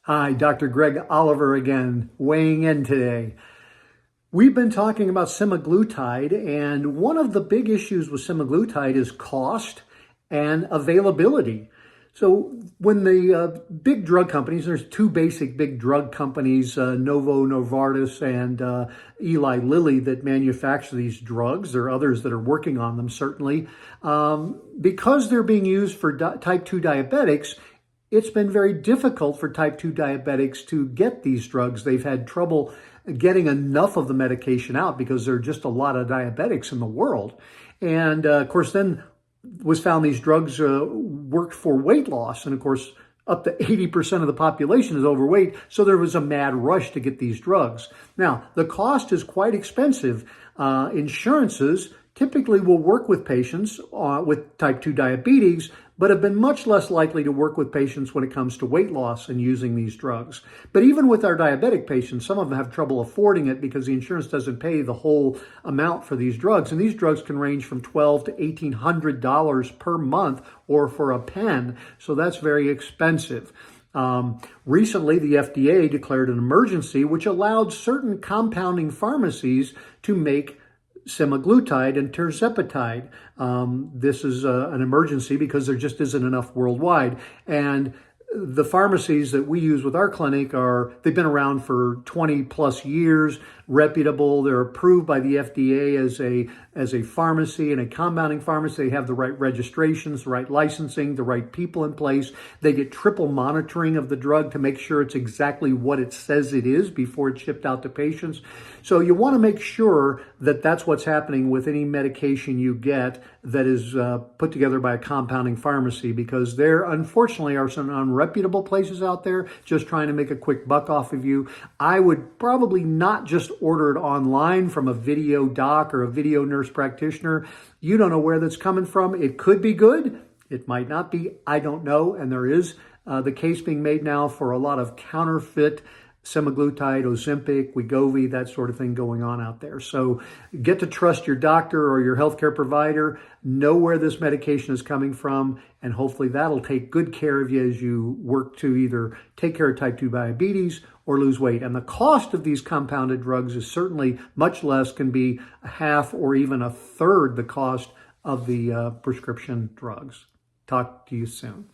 Hi, Dr. Greg Oliver again, weighing in today. We've been talking about semaglutide, and one of the big issues with semaglutide is cost and availability. So when the big drug companies, there's two basic big drug companies, Novo Novartis and Eli Lilly, that manufacture these drugs. There are others that are working on them, certainly. Because they're being used for type 2 diabetics, it's been very difficult for type 2 diabetics to get these drugs. They've had trouble getting enough of the medication out because there are just a lot of diabetics in the world. And of course, then was found these drugs worked for weight loss. And of course, up to 80% of the population is overweight. So there was a mad rush to get these drugs. Now, the cost is quite expensive. Insurances typically will work with patients with type 2 diabetes, but have been much less likely to work with patients when it comes to weight loss and using these drugs. But even with our diabetic patients, some of them have trouble affording it because the insurance doesn't pay the whole amount for these drugs. And these drugs can range from $1,200 to $1,800 per month or for a pen. So that's very expensive. Recently, the FDA declared an emergency which allowed certain compounding pharmacies to make semaglutide and tirzepatide. This is an emergency because there just isn't enough worldwide. And the pharmacies that we use with our clinic they've been around for 20 plus years, reputable. They're approved by the FDA as a pharmacy and a compounding pharmacy. They have the right registrations, the right licensing, the right people in place. They get triple monitoring of the drug to make sure it's exactly what it says it is before it's shipped out to patients. So you want to make sure that that's what's happening with any medication you get that is put together by a compounding pharmacy, because there unfortunately are some unreputable places out there just trying to make a quick buck off of you. I would probably not just order it online from a video doc or a video nurse practitioner. You don't know where that's coming from. It could be good. It might not be. I don't know. And there is the case being made now for a lot of counterfeit semaglutide, Ozempic, Wegovy, that sort of thing going on out there. So get to trust your doctor or your healthcare provider, know where this medication is coming from, and hopefully that'll take good care of you as you work to either take care of type 2 diabetes or lose weight. And the cost of these compounded drugs is certainly much less, can be a half or even a third the cost of the prescription drugs. Talk to you soon.